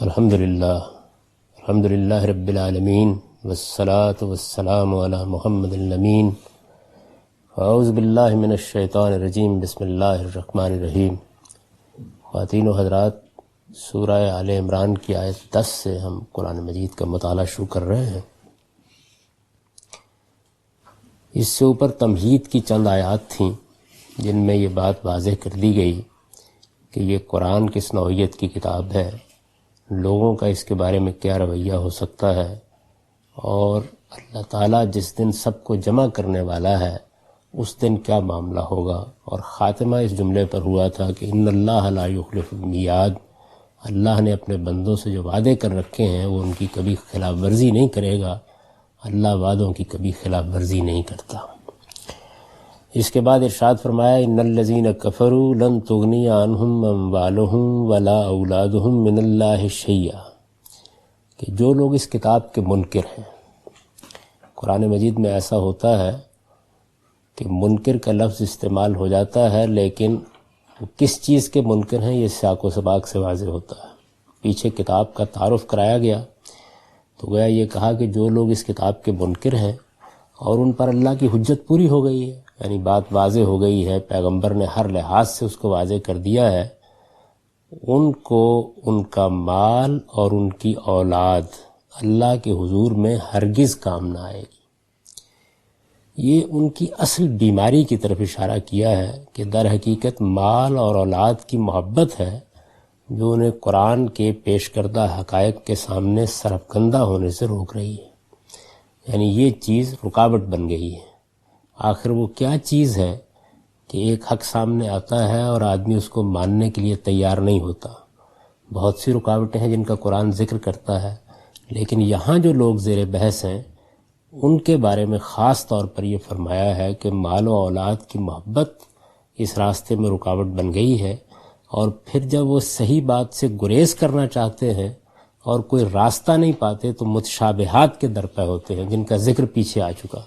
الحمد للہ رب العالمین والصلاة والسلام علی محمد الامین. اعوذ باللہ من الشیطان الرجیم. بسم اللہ الرحمن الرحیم. خواتین و حضرات، سورہ آل عمران کی آیت 10 سے ہم قرآن مجید کا مطالعہ شروع کر رہے ہیں. اس سے اوپر تمہید کی چند آیات تھیں جن میں یہ بات واضح کر دی گئی کہ یہ قرآن کس نوعیت کی کتاب ہے، لوگوں کا اس کے بارے میں کیا رویہ ہو سکتا ہے، اور اللہ تعالیٰ جس دن سب کو جمع کرنے والا ہے اس دن کیا معاملہ ہوگا. اور خاتمہ اس جملے پر ہوا تھا کہ ان اللہ لا یخلف المیعاد، اللہ نے اپنے بندوں سے جو وعدے کر رکھے ہیں وہ ان کی کبھی خلاف ورزی نہیں کرے گا. اللہ وعدوں کی کبھی خلاف ورزی نہیں کرتا. اس کے بعد ارشاد فرمایا ان الذین کفروا لن تغنی عنہم اموالہم ولا اولادہم من اللہ شیئا، کہ جو لوگ اس کتاب کے منکر ہیں. قرآن مجید میں ایسا ہوتا ہے کہ منکر کا لفظ استعمال ہو جاتا ہے، لیکن وہ کس چیز کے منکر ہیں یہ سیاق و سباق سے واضح ہوتا ہے. پیچھے کتاب کا تعارف کرایا گیا تو گویا یہ کہا کہ جو لوگ اس کتاب کے منکر ہیں اور ان پر اللہ کی حجت پوری ہو گئی ہے، یعنی بات واضح ہو گئی ہے، پیغمبر نے ہر لحاظ سے اس کو واضح کر دیا ہے، ان کو ان کا مال اور ان کی اولاد اللہ کے حضور میں ہرگز کام نہ آئے گی. یہ ان کی اصل بیماری کی طرف اشارہ کیا ہے کہ در حقیقت مال اور اولاد کی محبت ہے جو انہیں قرآن کے پیش کردہ حقائق کے سامنے سرفکندہ ہونے سے روک رہی ہے. یعنی یہ چیز رکاوٹ بن گئی ہے. آخر وہ کیا چیز ہے کہ ایک حق سامنے آتا ہے اور آدمی اس کو ماننے کے لیے تیار نہیں ہوتا. بہت سی رکاوٹیں ہیں جن کا قرآن ذکر کرتا ہے، لیکن یہاں جو لوگ زیر بحث ہیں ان کے بارے میں خاص طور پر یہ فرمایا ہے کہ مال و اولاد کی محبت اس راستے میں رکاوٹ بن گئی ہے، اور پھر جب وہ صحیح بات سے گریز کرنا چاہتے ہیں اور کوئی راستہ نہیں پاتے تو متشابہات کے درپے ہوتے ہیں جن کا ذکر پیچھے آ چکا،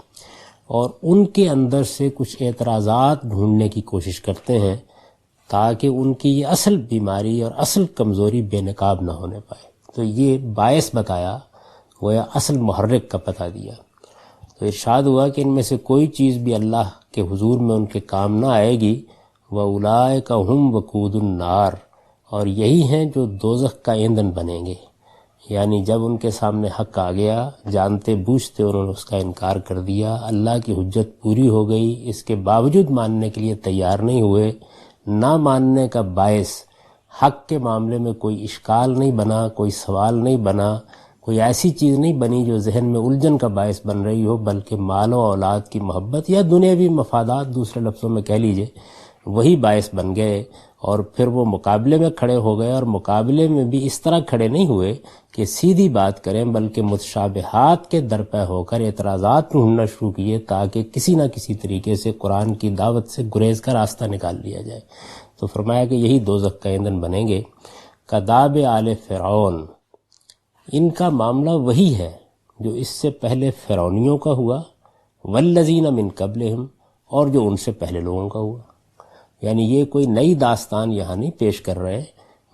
اور ان کے اندر سے کچھ اعتراضات ڈھونڈنے کی کوشش کرتے ہیں تاکہ ان کی یہ اصل بیماری اور اصل کمزوری بے نقاب نہ ہونے پائے. تو یہ باعث بتایا، گویا اصل محرک کا پتہ دیا. تو ارشاد ہوا کہ ان میں سے کوئی چیز بھی اللہ کے حضور میں ان کے کام نہ آئے گی. وَأُولَٰئِكَ هُمْ وَقُودُ النَّارِ، اور یہی ہیں جو دوزخ کا ایندھن بنیں گے. یعنی جب ان کے سامنے حق آ گیا، جانتے بوجھتے انہوں نے اس کا انکار کر دیا، اللہ کی حجت پوری ہو گئی، اس کے باوجود ماننے کے لیے تیار نہیں ہوئے. نہ ماننے کا باعث حق کے معاملے میں کوئی اشکال نہیں بنا، کوئی سوال نہیں بنا، کوئی ایسی چیز نہیں بنی جو ذہن میں الجھن کا باعث بن رہی ہو، بلکہ مال و اولاد کی محبت یا دنیاوی مفادات دوسرے لفظوں میں کہہ لیجئے، وہی باعث بن گئے. اور پھر وہ مقابلے میں کھڑے ہو گئے، اور مقابلے میں بھی اس طرح کھڑے نہیں ہوئے کہ سیدھی بات کریں، بلکہ متشابہات کے درپے ہو کر اعتراضات ڈھونڈنا شروع کیے تاکہ کسی نہ کسی طریقے سے قرآن کی دعوت سے گریز کا راستہ نکال لیا جائے. تو فرمایا کہ یہی دوزخ کا ایندھن بنیں گے. کداب آل فرعون، ان کا معاملہ وہی ہے جو اس سے پہلے فرعونیوں کا ہوا، والذین من قبلہم، اور جو ان سے پہلے لوگوں کا ہوا. یعنی یہ کوئی نئی داستان یہاں نہیں پیش کر رہے،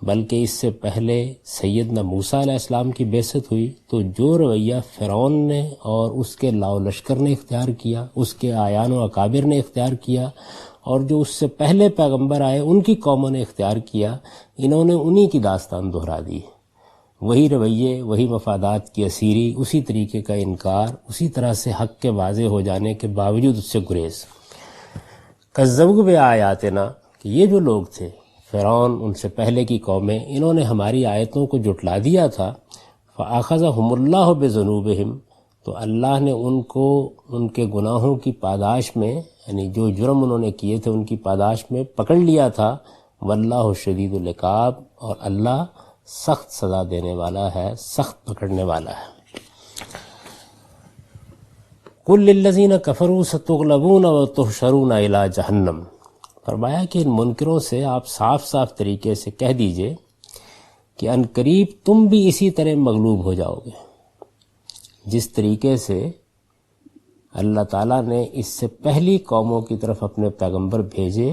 بلکہ اس سے پہلے سیدنا موسیٰ علیہ السلام کی بعثت ہوئی تو جو رویہ فرعون نے اور اس کے لاؤ لشکر نے اختیار کیا، اس کے اعیان و اکابر نے اختیار کیا، اور جو اس سے پہلے پیغمبر آئے ان کی قوموں نے اختیار کیا، انہوں نے انہی کی داستان دہرا دی. وہی رویے، وہی مفادات کی اسیری، اسی طریقے کا انکار، اسی طرح سے حق کے واضح ہو جانے کے باوجود اس سے گریز. کذبوا بآیاتنا، کہ یہ جو لوگ تھے فرعون، ان سے پہلے کی قومیں، انہوں نے ہماری آیتوں کو جھٹلا دیا تھا. فأخذهم اللہ بذنوبہم، تو اللہ نے ان کو ان کے گناہوں کی پاداش میں، یعنی جو جرم انہوں نے کیے تھے ان کی پاداش میں پکڑ لیا تھا. واللہ شدید العقاب، اور اللہ سخت سزا دینے والا ہے، سخت پکڑنے والا ہے. قل للذین کفروا ستغلبون وتحشرون الی جہنم، فرمایا کہ ان منکروں سے آپ صاف صاف طریقے سے کہہ دیجئے کہ ان قریب تم بھی اسی طرح مغلوب ہو جاؤ گے جس طریقے سے اللہ تعالیٰ نے اس سے پہلی قوموں کی طرف اپنے پیغمبر بھیجے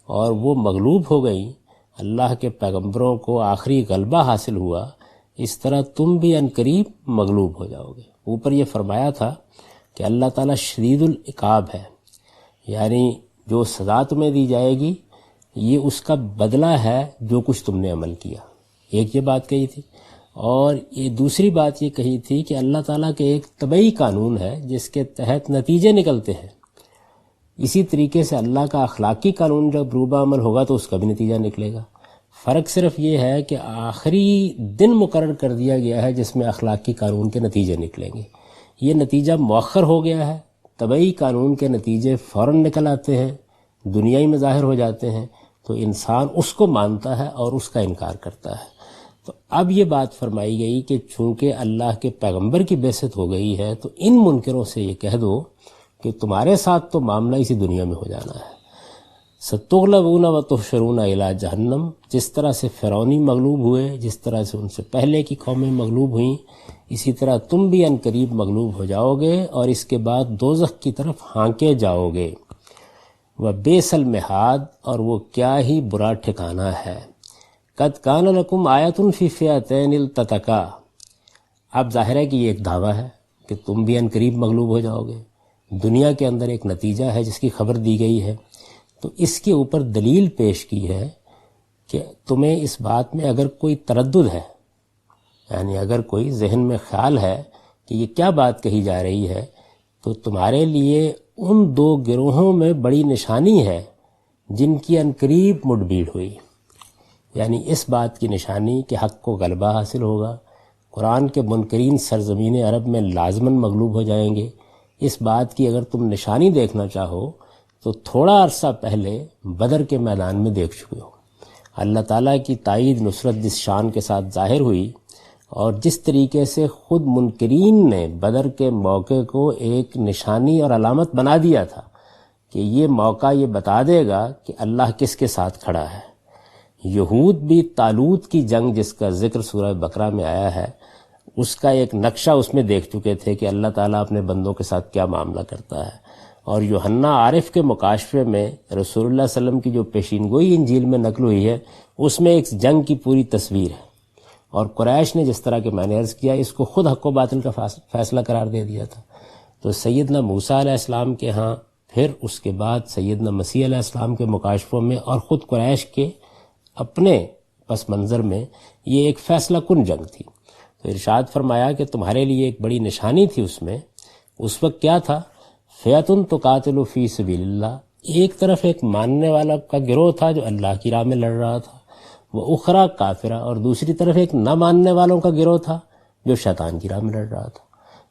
اور وہ مغلوب ہو گئیں. اللہ کے پیغمبروں کو آخری غلبہ حاصل ہوا، اس طرح تم بھی عنقریب مغلوب ہو جاؤ گے۔ اوپر یہ فرمایا تھا کہ اللہ تعالیٰ شدید العقاب ہے، یعنی جو سزا تمہیں دی جائے گی یہ اس کا بدلہ ہے جو کچھ تم نے عمل کیا، ایک یہ بات کہی تھی۔ اور یہ دوسری بات یہ کہی تھی کہ اللہ تعالیٰ کے ایک طبعی قانون ہے جس کے تحت نتیجے نکلتے ہیں، اسی طریقے سے اللہ کا اخلاقی قانون جب روبہ عمل ہوگا تو اس کا بھی نتیجہ نکلے گا۔ فرق صرف یہ ہے کہ آخری دن مقرر کر دیا گیا ہے جس میں اخلاقی قانون کے نتیجے نکلیں گے، یہ نتیجہ مؤخر ہو گیا ہے۔ طبعی قانون کے نتیجے فوراً نکل آتے ہیں، دنیائی میں ظاہر ہو جاتے ہیں، تو انسان اس کو مانتا ہے اور اس کا انکار کرتا ہے۔ تو اب یہ بات فرمائی گئی کہ چونکہ اللہ کے پیغمبر کی بعثت ہو گئی ہے تو ان منکروں سے یہ کہہ دو کہ تمہارے ساتھ تو معاملہ اسی دنیا میں ہو جانا ہے۔ ستغلبون وتحشرون الی جہنم، جس طرح سے فرعونی مغلوب ہوئے، جس طرح سے ان سے پہلے کی قومیں مغلوب ہوئیں، اسی طرح تم بھی عنقریب مغلوب ہو جاؤ گے اور اس کے بعد دوزخ کی طرف ہانکے جاؤ گے۔ وبئس المہاد، اور وہ کیا ہی برا ٹھکانہ ہے۔ قد کان لکم آیۃ فی فئتین التقطا، اب ظاہر ہے کہ یہ ایک دعویٰ ہے کہ تم بھی عنقریب مغلوب ہو جاؤ گے، دنیا کے اندر ایک نتیجہ ہے جس کی خبر دی گئی ہے، تو اس کے اوپر دلیل پیش کی ہے کہ تمہیں اس بات میں اگر کوئی تردد ہے، یعنی اگر کوئی ذہن میں خیال ہے کہ یہ کیا بات کہی جا رہی ہے، تو تمہارے لیے ان دو گروہوں میں بڑی نشانی ہے جن کی عنقریب مڈ بھیڑ ہوئی، یعنی اس بات کی نشانی کہ حق کو غلبہ حاصل ہوگا، قرآن کے منکرین سرزمین عرب میں لازماً مغلوب ہو جائیں گے۔ اس بات کی اگر تم نشانی دیکھنا چاہو تو تھوڑا عرصہ پہلے بدر کے میدان میں دیکھ چکے ہو۔ اللہ تعالیٰ کی تائید نصرت جس شان کے ساتھ ظاہر ہوئی اور جس طریقے سے خود منکرین نے بدر کے موقع کو ایک نشانی اور علامت بنا دیا تھا کہ یہ موقع یہ بتا دے گا کہ اللہ کس کے ساتھ کھڑا ہے۔ یہود بھی طالوت کی جنگ جس کا ذکر سورہ بقرہ میں آیا ہے، اس کا ایک نقشہ اس میں دیکھ چکے تھے کہ اللہ تعالیٰ اپنے بندوں کے ساتھ کیا معاملہ کرتا ہے۔ اور یوحنا عارف کے مکاشفے میں رسول اللہ صلی اللہ علیہ وسلم کی جو پیشین گوئی انجیل میں نقل ہوئی ہے، اس میں ایک جنگ کی پوری تصویر ہے، اور قریش نے جس طرح کہ میں نے عرض کیا اس کو خود حق و باطل کا فیصلہ قرار دے دیا تھا۔ تو سیدنا موسیٰ علیہ السلام کے ہاں، پھر اس کے بعد سیدنا مسیح علیہ السلام کے مکاشفوں میں، اور خود قریش کے اپنے پس منظر میں یہ ایک فیصلہ کن جنگ تھی۔ تو ارشاد فرمایا کہ تمہارے لیے ایک بڑی نشانی تھی اس میں۔ اس وقت کیا تھا؟ فئۃ تقاتل فی سبیل اللہ، ایک طرف ایک ماننے والا کا گروہ تھا جو اللہ کی راہ میں لڑ رہا تھا، وہ اخرى کافرہ، اور دوسری طرف ایک نہ ماننے والوں کا گروہ تھا جو شیطان کی راہ میں لڑ رہا تھا۔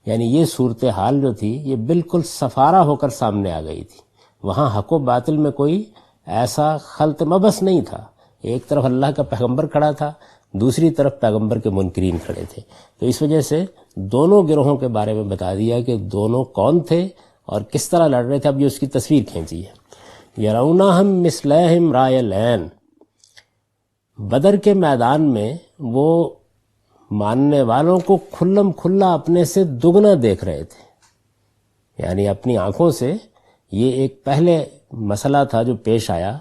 یعنی یہ صورتحال جو تھی یہ بالکل صفارہ ہو کر سامنے آ گئی تھی، وہاں حق و باطل میں کوئی ایسا خلط مبس نہیں تھا۔ ایک طرف اللہ کا پیغمبر کھڑا تھا، دوسری طرف پیغمبر کے منکرین کھڑے تھے۔ تو اس وجہ سے دونوں گروہوں کے بارے میں بتا دیا کہ دونوں کون تھے اور کس طرح لڑ رہے تھے۔ اب یہ اس کی تصویر کھینچی ہے۔ یرونہم مثلہم رائے العین، بدر کے میدان میں وہ ماننے والوں کو کھلم کھلا اپنے سے دگنا دیکھ رہے تھے، یعنی اپنی آنکھوں سے۔ یہ ایک پہلے مسئلہ تھا جو پیش آیا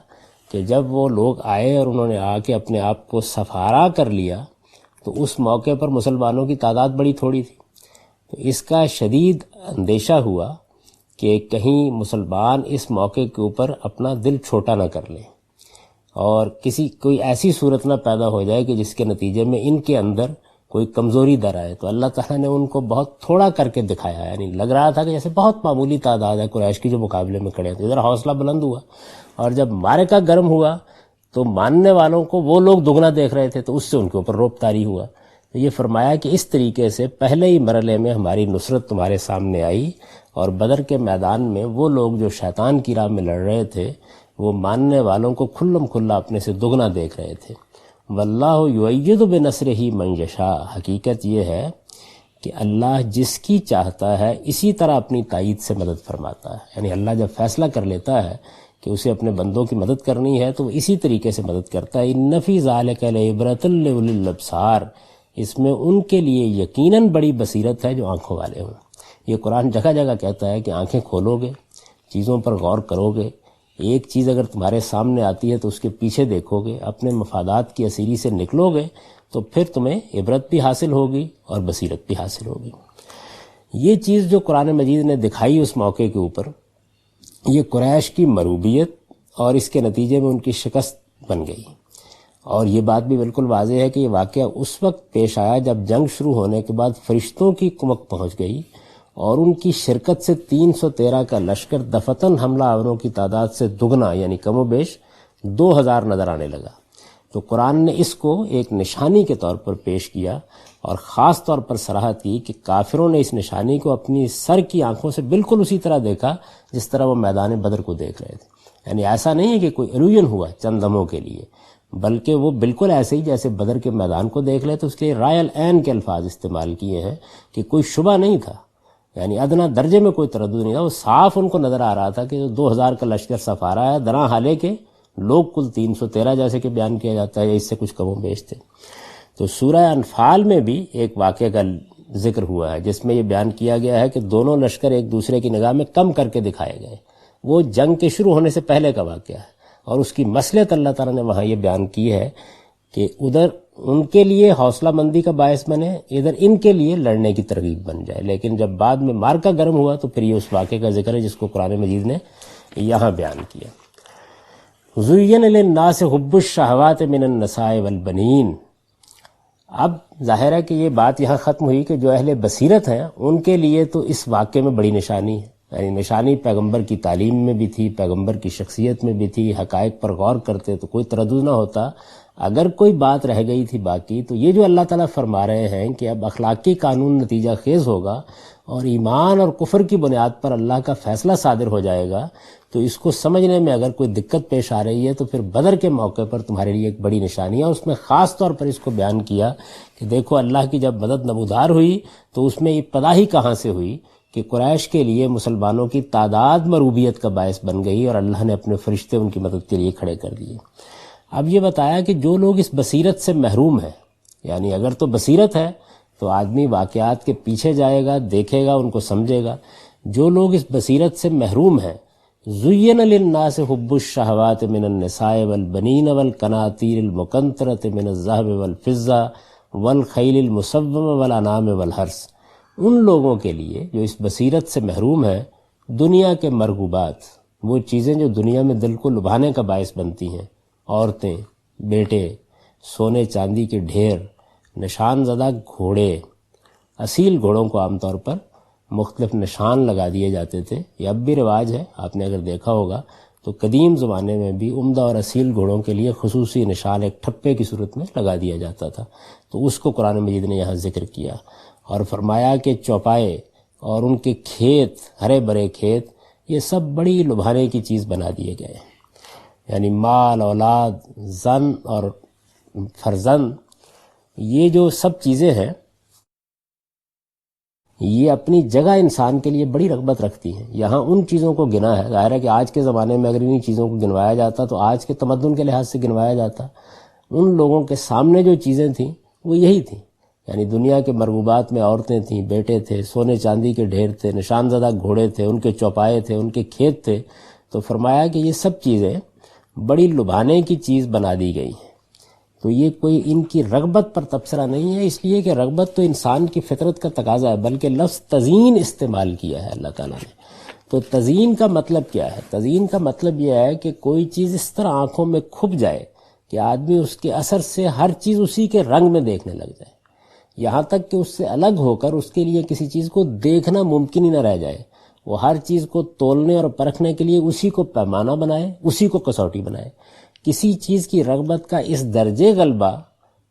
کہ جب وہ لوگ آئے اور انہوں نے آ کے اپنے آپ کو سفارا کر لیا تو اس موقع پر مسلمانوں کی تعداد بڑی تھوڑی تھی، تو اس کا شدید اندیشہ ہوا کہ کہیں مسلمان اس موقع کے اوپر اپنا دل چھوٹا نہ کر لیں اور کوئی ایسی صورت نہ پیدا ہو جائے کہ جس کے نتیجے میں ان کے اندر کوئی کمزوری در آئے۔ تو اللہ تعالیٰ نے ان کو بہت تھوڑا کر کے دکھایا، یعنی لگ رہا تھا کہ جیسے بہت معمولی تعداد ہے قریش کی جو مقابلے میں کھڑے ہیں، تو ادھر حوصلہ بلند ہوا، اور جب معرکہ گرم ہوا تو ماننے والوں کو وہ لوگ دگنا دیکھ رہے تھے، تو اس سے ان کے اوپر رعب طاری ہوا۔ تو یہ فرمایا کہ اس طریقے سے پہلے ہی مرحلے میں ہماری نصرت تمہارے سامنے آئی، اور بدر کے میدان میں وہ لوگ جو شیطان کی راہ میں لڑ رہے تھے وہ ماننے والوں کو کھلم کھلا اپنے سے دگنا دیکھ رہے تھے۔ واللہ یؤید بنصرہ من یشاء، حقیقت یہ ہے کہ اللہ جس کی چاہتا ہے اسی طرح اپنی تائید سے مدد فرماتا ہے، یعنی اللہ جب فیصلہ کر لیتا ہے کہ اسے اپنے بندوں کی مدد کرنی ہے تو وہ اسی طریقے سے مدد کرتا ہے۔ ان فی ذلک لعبرۃ لأولی الابصار، اس میں ان کے لیے یقیناً بڑی بصیرت ہے جو آنکھوں والے ہوں۔ یہ قرآن جگہ جگہ کہتا ہے کہ آنکھیں کھولو گے، چیزوں پر غور کرو گے، ایک چیز اگر تمہارے سامنے آتی ہے تو اس کے پیچھے دیکھو گے، اپنے مفادات کی اسیری سے نکلو گے تو پھر تمہیں عبرت بھی حاصل ہوگی اور بصیرت بھی حاصل ہوگی۔ یہ چیز جو قرآن مجید نے دکھائی اس موقع کے اوپر، یہ قریش کی مروبیت اور اس کے نتیجے میں ان کی شکست بن گئی۔ اور یہ بات بھی بالکل واضح ہے کہ یہ واقعہ اس وقت پیش آیا جب جنگ شروع ہونے کے بعد فرشتوں کی کمک پہنچ گئی اور ان کی شرکت سے 313 کا لشکر دفتن حملہ آوروں کی تعداد سے دگنا یعنی کم و بیش 2000 نظر آنے لگا۔ تو قرآن نے اس کو ایک نشانی کے طور پر پیش کیا اور خاص طور پر صراحت کی کہ کافروں نے اس نشانی کو اپنی سر کی آنکھوں سے بالکل اسی طرح دیکھا جس طرح وہ میدان بدر کو دیکھ رہے تھے۔ یعنی ایسا نہیں ہے کہ کوئی ایلوژن ہوا چند دموں کے لیے، بلکہ وہ بالکل ایسے ہی جیسے بدر کے میدان کو دیکھ رہے تھے۔ اس کے رائل عین کے الفاظ استعمال کیے ہیں کہ کوئی شبہ نہیں تھا، یعنی ادنا درجے میں کوئی تردد نہیں تھا، وہ صاف ان کو نظر آ رہا تھا کہ 2000 کا لشکر صف آ رہا ہے، درا حالے کے لوگ کل 313 جیسے کہ بیان کیا جاتا ہے، اس سے کچھ کم و بیش تھے۔ تو سورہ انفال میں بھی ایک واقعہ کا ذکر ہوا ہے جس میں یہ بیان کیا گیا ہے کہ دونوں لشکر ایک دوسرے کی نگاہ میں کم کر کے دکھائے گئے۔ وہ جنگ کے شروع ہونے سے پہلے کا واقعہ ہے اور اس کی مصلحت اللہ تعالیٰ نے وہاں یہ بیان کی ہے کہ ادھر ان کے لیے حوصلہ مندی کا باعث بنے، ادھر ان کے لیے لڑنے کی ترغیب بن جائے۔ لیکن جب بعد میں مارکا گرم ہوا تو پھر یہ اس واقعے کا ذکر ہے جس کو قرآن مجید نے یہاں بیان کیا۔ زُيِّنَ لِلنَّاسِ حُبُّ الشَّهَوَاتِ مِنَ النِّسَاءِ وَالْبَنِينَ۔ اب ظاہر ہے کہ یہ بات یہاں ختم ہوئی کہ جو اہل بصیرت ہیں ان کے لیے تو اس واقعے میں بڑی نشانی ہے، یعنی نشانی پیغمبر کی تعلیم میں بھی تھی، پیغمبر کی شخصیت میں بھی تھی، حقائق پر غور کرتے تو کوئی تردد نہ ہوتا۔ اگر کوئی بات رہ گئی تھی باقی تو یہ جو اللہ تعالیٰ فرما رہے ہیں کہ اب اخلاقی قانون نتیجہ خیز ہوگا اور ایمان اور کفر کی بنیاد پر اللہ کا فیصلہ صادر ہو جائے گا، تو اس کو سمجھنے میں اگر کوئی دقت پیش آ رہی ہے تو پھر بدر کے موقع پر تمہارے لیے ایک بڑی نشانی ہے۔ اس میں خاص طور پر اس کو بیان کیا کہ دیکھو اللہ کی جب مدد نمودار ہوئی تو اس میں ابتدا ہی کہاں سے ہوئی کہ قریش کے لیے مسلمانوں کی تعداد مروبیت کا باعث بن گئی اور اللہ نے اپنے فرشتے ان کی مدد کے لیے کھڑے کر دیے۔ اب یہ بتایا کہ جو لوگ اس بصیرت سے محروم ہیں، یعنی اگر تو بصیرت ہے تو آدمی واقعات کے پیچھے جائے گا، دیکھے گا، ان کو سمجھے گا۔ جو لوگ اس بصیرت سے محروم ہیں، زُيِّنَ لِلنَّاسِ حُبُّ الشَّهَوَاتِ مِنَ النِّسَاءِ وَالْبَنِينَ وَالْقَنَاطِيرِ الْمُقَنطَرَةِ مِنَ الذَّهَبِ وَالْفِضَّةِ وَالْخَيْلِ الْمُسَوَّمَةِ وَالْأَنْعَامِ وَالْحَرْثِ۔ ان لوگوں کے لیے جو اس بصیرت سے محروم ہیں، دنیا کے مرغوبات، وہ چیزیں جو دنیا میں دل کو لبھانے کا باعث بنتی ہیں، عورتیں، بیٹے، سونے چاندی کے ڈھیر، نشان زدہ گھوڑے، اصیل گھوڑوں کو عام طور پر مختلف نشان لگا دیے جاتے تھے۔ یہ اب بھی رواج ہے، آپ نے اگر دیکھا ہوگا تو قدیم زمانے میں بھی عمدہ اور اصیل گھوڑوں کے لیے خصوصی نشان ایک ٹھپے کی صورت میں لگا دیا جاتا تھا۔ تو اس کو قرآن مجید نے یہاں ذکر کیا اور فرمایا کہ چوپائے اور ان کے کھیت، ہرے بھرے کھیت، یہ سب بڑی لبھانے کی چیز بنا دیے گئے ہیں۔ یعنی مال، اولاد، زن اور فرزند، یہ جو سب چیزیں ہیں یہ اپنی جگہ انسان کے لیے بڑی رغبت رکھتی ہیں۔ یہاں ان چیزوں کو گنا ہے، ظاہر ہے کہ آج کے زمانے میں اگر انہی چیزوں کو گنوایا جاتا تو آج کے تمدن کے لحاظ سے گنوایا جاتا۔ ان لوگوں کے سامنے جو چیزیں تھیں وہ یہی تھیں، یعنی دنیا کے مرغوبات میں عورتیں تھیں، بیٹے تھے، سونے چاندی کے ڈھیر تھے، نشان زدہ گھوڑے تھے، ان کے چوپائے تھے، ان کے کھیت تھے۔ تو فرمایا کہ یہ سب چیزیں بڑی لبھانے کی چیز بنا دی گئی ہیں۔ تو یہ کوئی ان کی رغبت پر تبصرہ نہیں ہے، اس لیے کہ رغبت تو انسان کی فطرت کا تقاضا ہے، بلکہ لفظ تزئین استعمال کیا ہے اللہ تعالیٰ نے۔ تو تزئین کا مطلب کیا ہے؟ تزئین کا مطلب یہ ہے کہ کوئی چیز اس طرح آنکھوں میں کھپ جائے کہ آدمی اس کے اثر سے ہر چیز اسی کے رنگ میں دیکھنے لگ جائے، یہاں تک کہ اس سے الگ ہو کر اس کے لیے کسی چیز کو دیکھنا ممکن ہی نہ رہ جائے۔ وہ ہر چیز کو تولنے اور پرکھنے کے لیے اسی کو پیمانہ بنائے، اسی کو کسوٹی بنائے۔ کسی چیز کی رغبت کا اس درجے غلبہ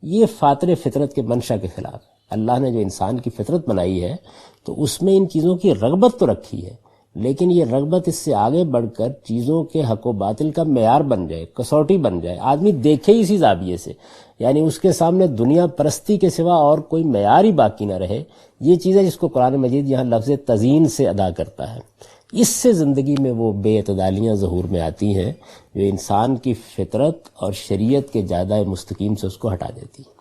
یہ فاطر فطرت کے منشا کے خلاف ہے۔ اللہ نے جو انسان کی فطرت بنائی ہے تو اس میں ان چیزوں کی رغبت تو رکھی ہے، لیکن یہ رغبت اس سے آگے بڑھ کر چیزوں کے حق و باطل کا معیار بن جائے، کسوٹی بن جائے، آدمی دیکھے اسی زاویے سے، یعنی اس کے سامنے دنیا پرستی کے سوا اور کوئی معیار ہی باقی نہ رہے۔ یہ چیز ہے جس کو قرآن مجید یہاں لفظ تزئین سے ادا کرتا ہے۔ اس سے زندگی میں وہ بے اعتدالیاں ظہور میں آتی ہیں جو انسان کی فطرت اور شریعت کے جادہ مستقیم سے اس کو ہٹا دیتی ہیں۔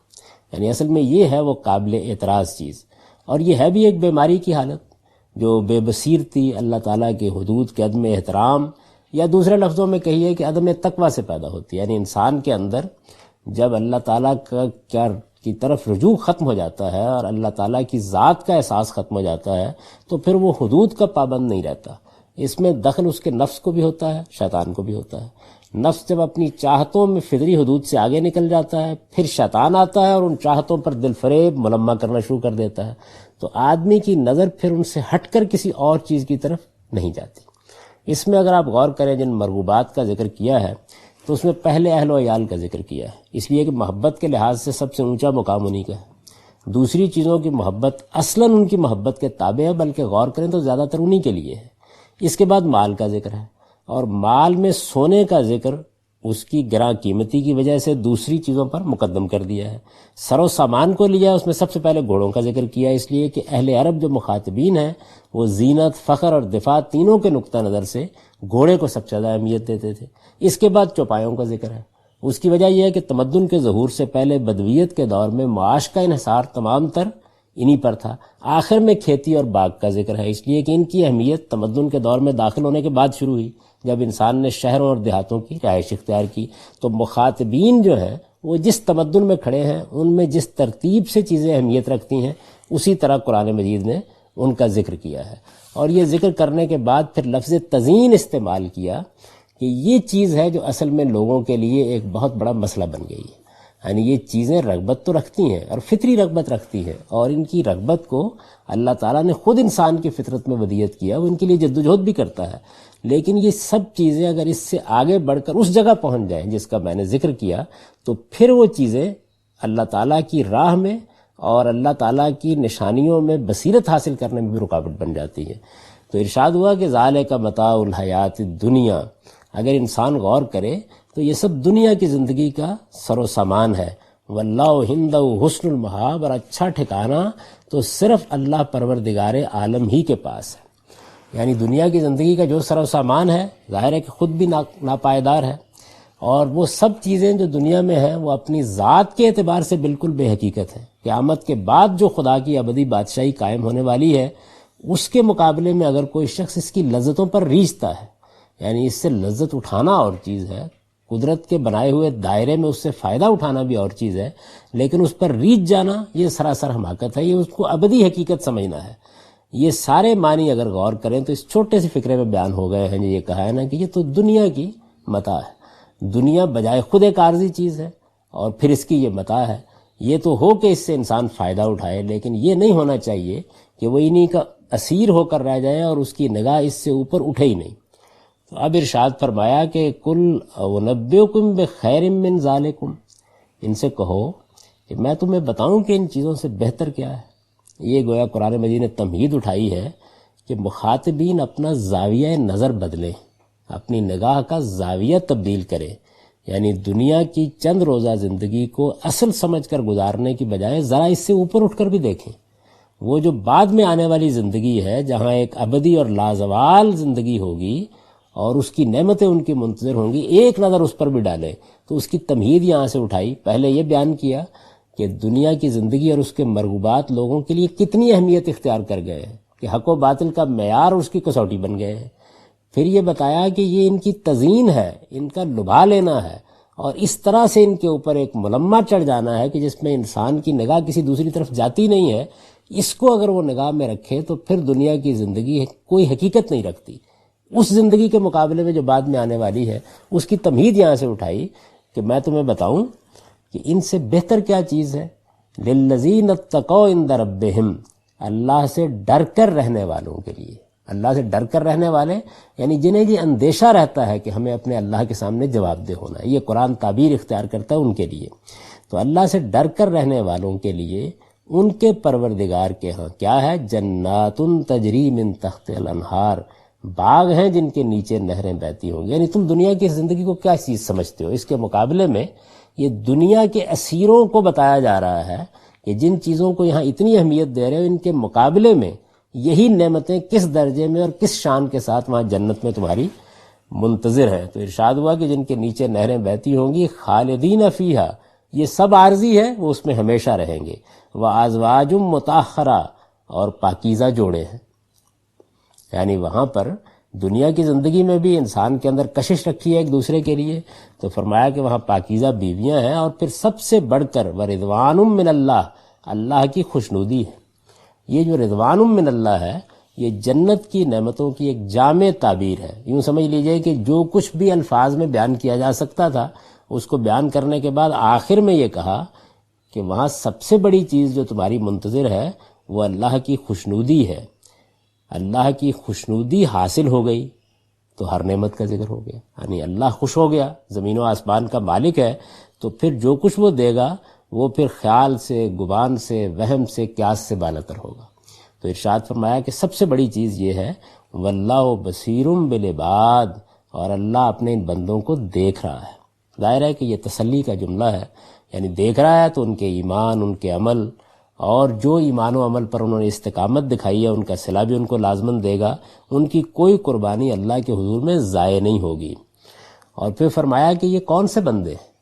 یعنی اصل میں یہ ہے وہ قابل اعتراض چیز، اور یہ ہے بھی ایک بیماری کی حالت جو بے بصیرتی، اللہ تعالیٰ کے حدود کے عدم احترام، یا دوسرے لفظوں میں کہیے کہ عدم تقویٰ سے پیدا ہوتی ہے۔ یعنی انسان کے اندر جب اللہ تعالیٰ کا کی طرف رجوع ختم ہو جاتا ہے اور اللہ تعالیٰ کی ذات کا احساس ختم ہو جاتا ہے تو پھر وہ حدود کا پابند نہیں رہتا. اس میں دخل اس کے نفس کو بھی ہوتا ہے، شیطان کو بھی ہوتا ہے. نفس جب اپنی چاہتوں میں فطری حدود سے آگے نکل جاتا ہے، پھر شیطان آتا ہے اور ان چاہتوں پر دل فریب ملمہ کرنا شروع کر دیتا ہے، تو آدمی کی نظر پھر ان سے ہٹ کر کسی اور چیز کی طرف نہیں جاتی. اس میں اگر آپ غور کریں جن مرغوبات کا ذکر کیا ہے تو اس میں پہلے اہل و عیال کا ذکر کیا ہے، اس لیے کہ محبت کے لحاظ سے سب سے اونچا مقام انہی کا ہے. دوسری چیزوں کی محبت اصلاً ان کی محبت کے تابع ہے، بلکہ غور کریں تو زیادہ تر انہی کے لیے ہے. اس کے بعد مال کا ذکر ہے، اور مال میں سونے کا ذکر اس کی گراں قیمتی کی وجہ سے دوسری چیزوں پر مقدم کر دیا ہے. سر و سامان کو لیا، اس میں سب سے پہلے گھوڑوں کا ذکر کیا، اس لیے کہ اہل عرب جو مخاطبین ہیں وہ زینت، فخر اور دفاع تینوں کے نقطہ نظر سے گھوڑے کو سب سے زیادہ اہمیت دیتے تھے. اس کے بعد چوپایوں کا ذکر ہے. اس کی وجہ یہ ہے کہ تمدن کے ظہور سے پہلے بدویت کے دور میں معاش کا انحصار تمام تر انہی پر تھا. آخر میں کھیتی اور باغ کا ذکر ہے، اس لیے کہ ان کی اہمیت تمدن کے دور میں داخل ہونے کے بعد شروع ہوئی، جب انسان نے شہروں اور دیہاتوں کی رہائش اختیار کی. تو مخاطبین جو ہیں وہ جس تمدن میں کھڑے ہیں ان میں جس ترتیب سے چیزیں اہمیت رکھتی ہیں اسی طرح قرآن مجید نے ان کا ذکر کیا ہے. اور یہ ذکر کرنے کے بعد پھر لفظ تزیین استعمال کیا کہ یہ چیز ہے جو اصل میں لوگوں کے لیے ایک بہت بڑا مسئلہ بن گئی ہے. یعنی یہ چیزیں رغبت تو رکھتی ہیں اور فطری رغبت رکھتی ہیں، اور ان کی رغبت کو اللہ تعالیٰ نے خود انسان کی فطرت میں ودیت کیا، وہ ان کے لیے جدوجہد بھی کرتا ہے. لیکن یہ سب چیزیں اگر اس سے آگے بڑھ کر اس جگہ پہنچ جائیں جس کا میں نے ذکر کیا، تو پھر وہ چیزیں اللہ تعالیٰ کی راہ میں اور اللہ تعالیٰ کی نشانیوں میں بصیرت حاصل کرنے میں بھی رکاوٹ بن جاتی ہے. تو ارشاد ہوا کہ ذالک متاع الحیات الدنیا، اگر انسان غور کرے تو یہ سب دنیا کی زندگی کا سر و سامان ہے. واللہ عندہ حسن المآب، اور اچھا ٹھکانہ تو صرف اللہ پروردگار عالم ہی کے پاس ہے. یعنی دنیا کی زندگی کا جو سر و سامان ہے ظاہر ہے کہ خود بھی ناپائیدار ہے، اور وہ سب چیزیں جو دنیا میں ہیں وہ اپنی ذات کے اعتبار سے بالکل بے حقیقت ہیں. قیامت کے بعد جو خدا کی ابدی بادشاہی قائم ہونے والی ہے اس کے مقابلے میں اگر کوئی شخص اس کی لذتوں پر ریجھتا ہے، یعنی اس سے لذت اٹھانا اور چیز ہے، قدرت کے بنائے ہوئے دائرے میں اس سے فائدہ اٹھانا بھی اور چیز ہے، لیکن اس پر ریجھ جانا یہ سراسر حماقت ہے، یہ اس کو ابدی حقیقت سمجھنا ہے. یہ سارے معنی اگر غور کریں تو اس چھوٹے سے فکرے میں بیان ہو گئے ہیں. جو یہ کہا ہے نا کہ یہ تو دنیا کی متاع ہے، دنیا بجائے خود ایک عارضی چیز ہے اور پھر اس کی یہ متاع ہے. یہ تو ہو کہ اس سے انسان فائدہ اٹھائے، لیکن یہ نہیں ہونا چاہیے کہ وہ انہی کا اسیر ہو کر رہ جائے اور اس کی نگاہ اس سے اوپر اٹھے ہی نہیں. تو اب ارشاد فرمایا کہ کل انبئکم بخیر من ذالکم، ان سے کہو کہ میں تمہیں بتاؤں کہ ان چیزوں سے بہتر کیا ہے. یہ گویا قرآن مجید نے تمہید اٹھائی ہے کہ مخاطبین اپنا زاویہ نظر بدلیں، اپنی نگاہ کا زاویہ تبدیل کریں. یعنی دنیا کی چند روزہ زندگی کو اصل سمجھ کر گزارنے کی بجائے ذرا اس سے اوپر اٹھ کر بھی دیکھیں. وہ جو بعد میں آنے والی زندگی ہے جہاں ایک ابدی اور لازوال زندگی ہوگی اور اس کی نعمتیں ان کی منتظر ہوں گی، ایک نظر اس پر بھی ڈالیں. تو اس کی تمہید یہاں سے اٹھائی. پہلے یہ بیان کیا کہ دنیا کی زندگی اور اس کے مرغوبات لوگوں کے لیے کتنی اہمیت اختیار کر گئے ہیں کہ حق و باطل کا معیار اور اس کی کسوٹی بن گئے ہیں. پھر یہ بتایا کہ یہ ان کی تزئین ہے، ان کا لبھا لینا ہے، اور اس طرح سے ان کے اوپر ایک ملمہ چڑھ جانا ہے کہ جس میں انسان کی نگاہ کسی دوسری طرف جاتی نہیں ہے. اس کو اگر وہ نگاہ میں رکھے تو پھر دنیا کی زندگی کوئی حقیقت نہیں رکھتی. اس زندگی کے مقابلے میں جو بعد میں آنے والی ہے اس کی تمہید یہاں سے اٹھائی کہ میں تمہیں بتاؤں کہ ان سے بہتر کیا چیز ہے. للذین اتقوا عند ربہم، اللہ سے ڈر کر رہنے والوں کے لیے. اللہ سے ڈر کر رہنے والے یعنی جنہیں یہ اندیشہ رہتا ہے کہ ہمیں اپنے اللہ کے سامنے جواب دہ ہونا ہے. یہ قرآن تعبیر اختیار کرتا ہے ان کے لیے. تو اللہ سے ڈر کر رہنے والوں کے لیے ان کے پروردگار کے ہاں کیا ہے؟ جنات تجری من تحت الانہار، باغ ہیں جن کے نیچے نہریں بہتی ہوں گی. یعنی تم دنیا کی زندگی کو کیا چیز سمجھتے ہو؟ اس کے مقابلے میں یہ دنیا کے اسیروں کو بتایا جا رہا ہے کہ جن چیزوں کو یہاں اتنی اہمیت دے رہے ہو ان کے مقابلے میں یہی نعمتیں کس درجے میں اور کس شان کے ساتھ وہاں جنت میں تمہاری منتظر ہیں. تو ارشاد ہوا کہ جن کے نیچے نہریں بہتی ہوں گی خالدین فیہا، یہ سب عارضی ہے، وہ اس میں ہمیشہ رہیں گے. وازواج مطہرہ، اور پاکیزہ جوڑے ہیں. یعنی وہاں پر دنیا کی زندگی میں بھی انسان کے اندر کشش رکھی ہے ایک دوسرے کے لیے، تو فرمایا کہ وہاں پاکیزہ بیویاں ہیں، اور پھر سب سے بڑھ کر ورضوان من اللہ، اللہ کی خوشنودی ہے۔ یہ جو رضوان من اللہ ہے، یہ جنت کی نعمتوں کی ایک جامع تعبیر ہے۔ یوں سمجھ لیجئے کہ جو کچھ بھی الفاظ میں بیان کیا جا سکتا تھا، اس کو بیان کرنے کے بعد آخر میں یہ کہا کہ وہاں سب سے بڑی چیز جو تمہاری منتظر ہے وہ اللہ کی خوشنودی ہے۔ اللہ کی خوشنودی حاصل ہو گئی تو ہر نعمت کا ذکر ہو گیا، یعنی اللہ خوش ہو گیا، زمین و آسمان کا مالک ہے، تو پھر جو کچھ وہ دے گا وہ پھر خیال سے، گمان سے، وہم سے، قیاس سے بالاتر ہوگا۔ تو ارشاد فرمایا کہ سب سے بڑی چیز یہ ہے واللہ بصیر بالعباد، اور اللہ اپنے ان بندوں کو دیکھ رہا ہے۔ ظاہر ہے کہ یہ تسلی کا جملہ ہے، یعنی دیکھ رہا ہے تو ان کے ایمان، ان کے عمل، اور جو ایمان و عمل پر انہوں نے استقامت دکھائی ہے ان کا صلہ بھی ان کو لازماً دے گا، ان کی کوئی قربانی اللہ کے حضور میں ضائع نہیں ہوگی۔ اور پھر فرمایا کہ یہ کون سے بندے ہیں؟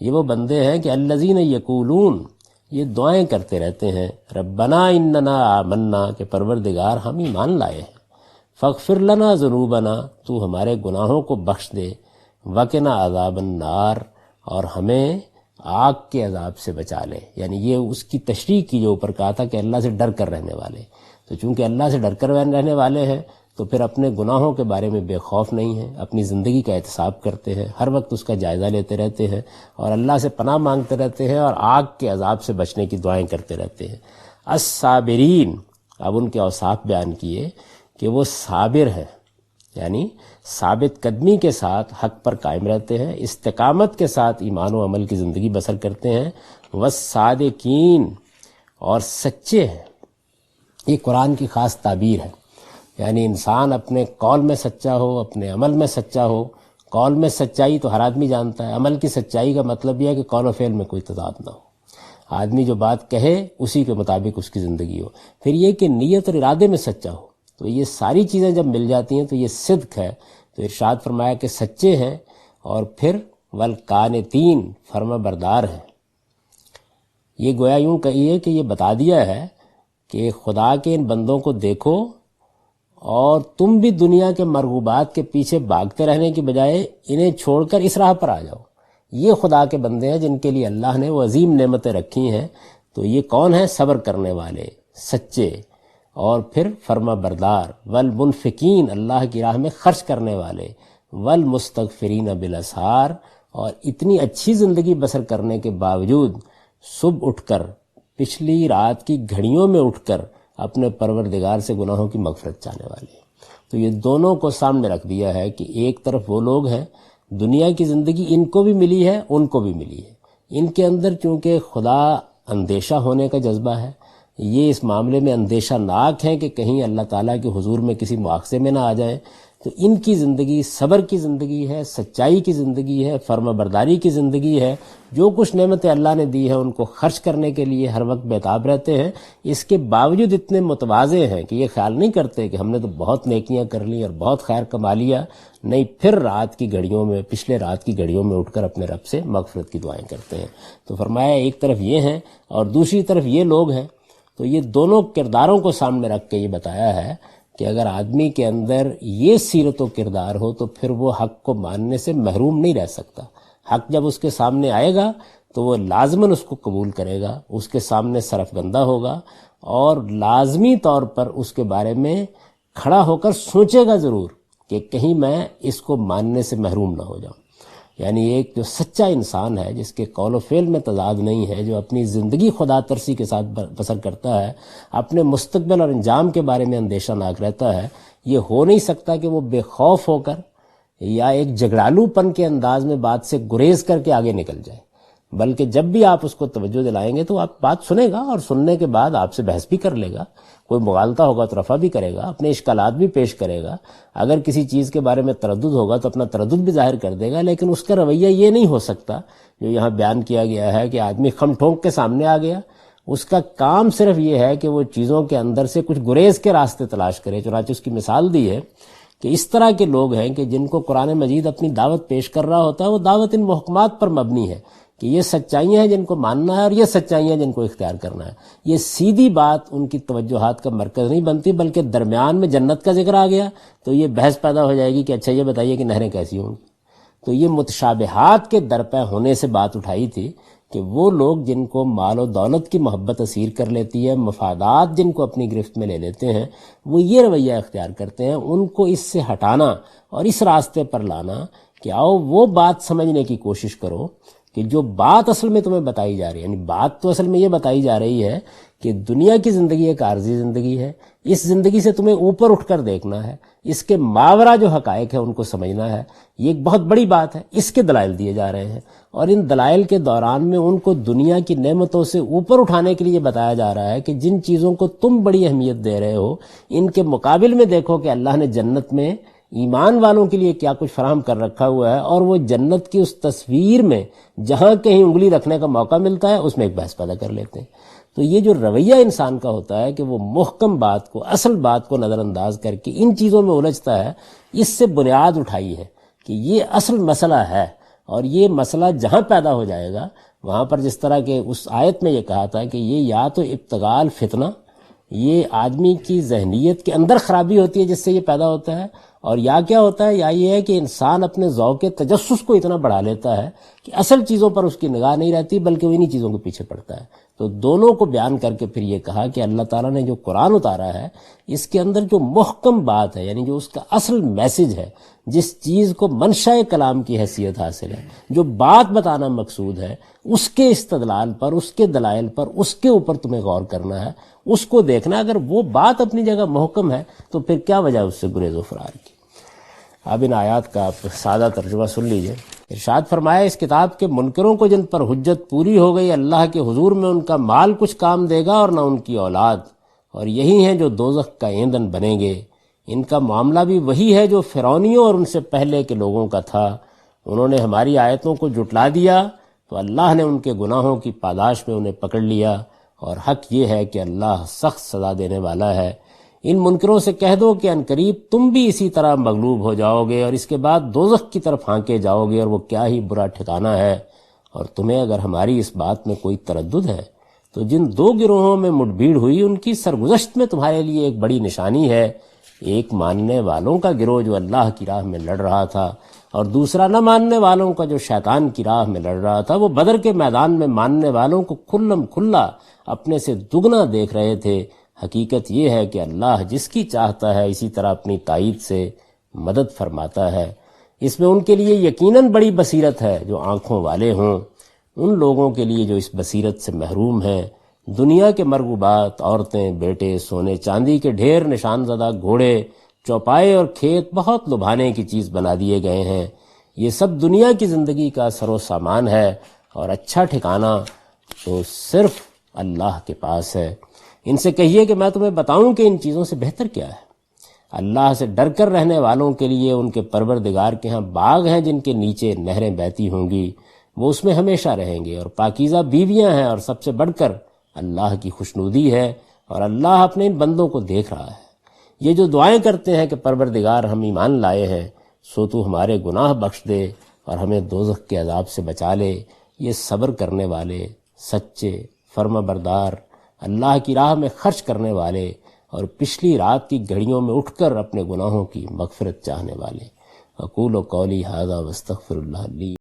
وہ بندے ہیں کہ الذین یقولون، یہ دعائیں کرتے رہتے ہیں، ربنا اننا آمنا، کہ پروردگار ہم ایمان لائے ہیں، فاغفر لنا ذنوبنا، تو ہمارے گناہوں کو بخش دے، وقنا عذاب النار، اور ہمیں آگ کے عذاب سے بچا لے۔ یعنی یہ اس کی تشریح کی جو اوپر کہا تھا کہ اللہ سے ڈر کر رہنے والے، تو چونکہ اللہ سے ڈر کر رہنے والے ہیں تو پھر اپنے گناہوں کے بارے میں بے خوف نہیں ہیں، اپنی زندگی کا احتساب کرتے ہیں، ہر وقت اس کا جائزہ لیتے رہتے ہیں، اور اللہ سے پناہ مانگتے رہتے ہیں، اور آگ کے عذاب سے بچنے کی دعائیں کرتے رہتے ہیں۔ الصابرین، اب ان کے اوصاف بیان کیے کہ وہ صابر ہیں، یعنی ثابت قدمی کے ساتھ حق پر قائم رہتے ہیں، استقامت کے ساتھ ایمان و عمل کی زندگی بسر کرتے ہیں، والصادقین، اور سچے ہیں۔ یہ قرآن کی خاص تعبیر ہے، یعنی انسان اپنے قول میں سچا ہو، اپنے عمل میں سچا ہو۔ قول میں سچائی تو ہر آدمی جانتا ہے، عمل کی سچائی کا مطلب یہ ہے کہ قول و فعل میں کوئی تضاد نہ ہو، آدمی جو بات کہے اسی کے مطابق اس کی زندگی ہو۔ پھر یہ کہ نیت اور ارادے میں سچا ہو، تو یہ ساری چیزیں جب مل جاتی ہیں تو یہ صدق ہے۔ تو ارشاد فرمایا کہ سچے ہیں، اور پھر والقانتین، فرما بردار ہیں۔ یہ گویا یوں کہیے کہ یہ بتا دیا ہے کہ خدا کے ان بندوں کو دیکھو، اور تم بھی دنیا کے مرغوبات کے پیچھے بھاگتے رہنے کی بجائے انہیں چھوڑ کر اس راہ پر آ جاؤ۔ یہ خدا کے بندے ہیں جن کے لیے اللہ نے وہ عظیم نعمتیں رکھی ہیں۔ تو یہ کون ہیں؟ صبر کرنے والے، سچے، اور پھر فرما بردار، والمنفقین، اللہ کی راہ میں خرچ کرنے والے، والمستغفرین بالاسحار، اور اتنی اچھی زندگی بسر کرنے کے باوجود صبح اٹھ کر، پچھلی رات کی گھڑیوں میں اٹھ کر اپنے پروردگار سے گناہوں کی مغفرت چاہنے والے۔ تو یہ دونوں کو سامنے رکھ دیا ہے کہ ایک طرف وہ لوگ ہیں، دنیا کی زندگی ان کو بھی ملی ہے، ان کو بھی ملی ہے، ان کے اندر چونکہ خدا اندیشہ ہونے کا جذبہ ہے، یہ اس معاملے میں اندیشہ ناک ہیں کہ کہیں اللہ تعالیٰ کے حضور میں کسی مواخذے میں نہ آ جائیں، تو ان کی زندگی صبر کی زندگی ہے، سچائی کی زندگی ہے، فرما برداری کی زندگی ہے۔ جو کچھ نعمتیں اللہ نے دی ہیں ان کو خرچ کرنے کے لیے ہر وقت بیتاب رہتے ہیں، اس کے باوجود اتنے متواضع ہیں کہ یہ خیال نہیں کرتے کہ ہم نے تو بہت نیکیاں کر لی اور بہت خیر کما لیا، نہیں، پھر رات کی گھڑیوں میں، پچھلے رات کی گھڑیوں میں اٹھ کر اپنے رب سے مغفرت کی دعائیں کرتے ہیں۔ تو فرمایا ایک طرف یہ ہیں اور دوسری طرف یہ لوگ ہیں۔ تو یہ دونوں کرداروں کو سامنے رکھ کے یہ بتایا ہے کہ اگر آدمی کے اندر یہ سیرت و کردار ہو تو پھر وہ حق کو ماننے سے محروم نہیں رہ سکتا۔ حق جب اس کے سامنے آئے گا تو وہ لازماً اس کو قبول کرے گا، اس کے سامنے سرفگندہ ہوگا، اور لازمی طور پر اس کے بارے میں کھڑا ہو کر سوچے گا ضرور کہ کہیں میں اس کو ماننے سے محروم نہ ہو جاؤں۔ یعنی ایک جو سچا انسان ہے، جس کے قول و فعل میں تضاد نہیں ہے، جو اپنی زندگی خدا ترسی کے ساتھ بسر کرتا ہے، اپنے مستقبل اور انجام کے بارے میں اندیشہ ناک رہتا ہے، یہ ہو نہیں سکتا کہ وہ بے خوف ہو کر یا ایک جھگڑالو پن کے انداز میں بات سے گریز کر کے آگے نکل جائے، بلکہ جب بھی آپ اس کو توجہ دلائیں گے تو آپ بات سنے گا، اور سننے کے بعد آپ سے بحث بھی کر لے گا، کوئی مغالطہ ہوگا تو رفع بھی کرے گا، اپنے اشکالات بھی پیش کرے گا، اگر کسی چیز کے بارے میں تردد ہوگا تو اپنا تردد بھی ظاہر کر دے گا، لیکن اس کا رویہ یہ نہیں ہو سکتا جو یہاں بیان کیا گیا ہے کہ آدمی خم ٹھونک کے سامنے آ گیا۔ اس کا کام صرف یہ ہے کہ وہ چیزوں کے اندر سے کچھ گریز کے راستے تلاش کرے۔ چنانچہ اس کی مثال دی ہے کہ اس طرح کے لوگ ہیں کہ جن کو قرآن مجید اپنی دعوت پیش کر رہا ہوتا ہے، وہ دعوت ان محکمات پر مبنی ہے کہ یہ سچائیاں ہیں جن کو ماننا ہے اور یہ سچائیاں جن کو اختیار کرنا ہے. یہ سیدھی بات ان کی توجہات کا مرکز نہیں بنتی، بلکہ درمیان میں جنت کا ذکر آ گیا تو یہ بحث پیدا ہو جائے گی کہ اچھا یہ بتائیے کہ نہریں کیسی ہوں گی. تو یہ متشابہات کے درپے ہونے سے بات اٹھائی تھی کہ وہ لوگ جن کو مال و دولت کی محبت اسیر کر لیتی ہے، مفادات جن کو اپنی گرفت میں لے لیتے ہیں، وہ یہ رویہ اختیار کرتے ہیں. ان کو اس سے ہٹانا اور اس راستے پر لانا کہ آؤ وہ بات سمجھنے کی کوشش کرو کہ جو بات اصل میں تمہیں بتائی جا رہی ہے، یعنی بات تو اصل میں یہ بتائی جا رہی ہے کہ دنیا کی زندگی ایک عارضی زندگی ہے، اس زندگی سے تمہیں اوپر اٹھ کر دیکھنا ہے، اس کے ماورا جو حقائق ہیں ان کو سمجھنا ہے. یہ ایک بہت بڑی بات ہے. اس کے دلائل دیے جا رہے ہیں اور ان دلائل کے دوران میں ان کو دنیا کی نعمتوں سے اوپر اٹھانے کے لیے بتایا جا رہا ہے کہ جن چیزوں کو تم بڑی اہمیت دے رہے ہو ان کے مقابل میں دیکھو کہ اللہ نے جنت میں ایمان والوں کے لیے کیا کچھ فراہم کر رکھا ہوا ہے، اور وہ جنت کی اس تصویر میں جہاں کہیں انگلی رکھنے کا موقع ملتا ہے اس میں ایک بحث پیدا کر لیتے ہیں. تو یہ جو رویہ انسان کا ہوتا ہے کہ وہ محکم بات کو، اصل بات کو نظر انداز کر کے ان چیزوں میں الجھتا ہے، اس سے بنیاد اٹھائی ہے کہ یہ اصل مسئلہ ہے. اور یہ مسئلہ جہاں پیدا ہو جائے گا وہاں پر، جس طرح کہ اس آیت میں یہ کہا تھا کہ یہ یا تو ابتغال فتنہ، یہ آدمی کی ذہنیت کے اندر خرابی ہوتی ہے جس سے یہ پیدا ہوتا ہے، اور یا کیا ہوتا ہے، یا یہ ہے کہ انسان اپنے ذوق تجسس کو اتنا بڑھا لیتا ہے کہ اصل چیزوں پر اس کی نگاہ نہیں رہتی بلکہ وہ انہی چیزوں کے پیچھے پڑتا ہے. تو دونوں کو بیان کر کے پھر یہ کہا کہ اللہ تعالیٰ نے جو قرآن اتارا ہے اس کے اندر جو محکم بات ہے، یعنی جو اس کا اصل میسج ہے، جس چیز کو منشاء کلام کی حیثیت حاصل ہے، جو بات بتانا مقصود ہے، اس کے استدلال پر، اس کے دلائل پر، اس کے اوپر تمہیں غور کرنا ہے، اس کو دیکھنا. اگر وہ بات اپنی جگہ محکم ہے تو پھر کیا وجہ اس سے گریز و فرار کی. اب ان آیات کا آپ سادہ ترجمہ سن لیجئے. ارشاد فرمایا اس کتاب کے منکروں کو جن پر حجت پوری ہو گئی اللہ کے حضور میں ان کا مال کچھ کام دے گا اور نہ ان کی اولاد، اور یہی ہیں جو دوزخ کا ایندھن بنیں گے. ان کا معاملہ بھی وہی ہے جو فرعونیوں اور ان سے پہلے کے لوگوں کا تھا. انہوں نے ہماری آیتوں کو جھٹلا دیا تو اللہ نے ان کے گناہوں کی پاداش میں انہیں پکڑ لیا، اور حق یہ ہے کہ اللہ سخت سزا دینے والا ہے. ان منکروں سے کہہ دو کہ عنقریب تم بھی اسی طرح مغلوب ہو جاؤ گے اور اس کے بعد دوزخ کی طرف ہانکے جاؤ گے، اور وہ کیا ہی برا ٹھکانہ ہے. اور تمہیں اگر ہماری اس بات میں کوئی تردد ہے تو جن دو گروہوں میں مٹ بھیڑ ہوئی ان کی سرگزشت میں تمہارے لیے ایک بڑی نشانی ہے. ایک ماننے والوں کا گروہ جو اللہ کی راہ میں لڑ رہا تھا، اور دوسرا نہ ماننے والوں کا جو شیطان کی راہ میں لڑ رہا تھا. وہ بدر کے میدان میں ماننے والوں کو کھلم کھلا اپنے سے دگنا دیکھ رہے تھے. حقیقت یہ ہے کہ اللہ جس کی چاہتا ہے اسی طرح اپنی تائید سے مدد فرماتا ہے. اس میں ان کے لیے یقیناً بڑی بصیرت ہے جو آنکھوں والے ہوں. ان لوگوں کے لیے جو اس بصیرت سے محروم ہیں دنیا کے مرغوبات، عورتیں، بیٹے، سونے چاندی کے ڈھیر، نشان زدہ گھوڑے، چوپائے اور کھیت بہت لبھانے کی چیز بنا دیے گئے ہیں. یہ سب دنیا کی زندگی کا سر و سامان ہے، اور اچھا ٹھکانہ تو صرف اللہ کے پاس ہے. ان سے کہیے کہ میں تمہیں بتاؤں کہ ان چیزوں سے بہتر کیا ہے. اللہ سے ڈر کر رہنے والوں کے لیے ان کے پروردگار کے ہاں باغ ہیں جن کے نیچے نہریں بہتی ہوں گی، وہ اس میں ہمیشہ رہیں گے. اور پاکیزہ بیویاں ہیں، اور سب سے بڑھ کر اللہ کی خوشنودی ہے، اور اللہ اپنے ان بندوں کو دیکھ رہا ہے. یہ جو دعائیں کرتے ہیں کہ پروردگار ہم ایمان لائے ہیں سو تو ہمارے گناہ بخش دے اور ہمیں دوزخ کے عذاب سے بچا لے، یہ صبر کرنے والے، سچے، فرما بردار، اللہ کی راہ میں خرچ کرنے والے، اور پچھلی رات کی گھڑیوں میں اٹھ کر اپنے گناہوں کی مغفرت چاہنے والے. اقول قولی ھذا واستغفر اللہ لی.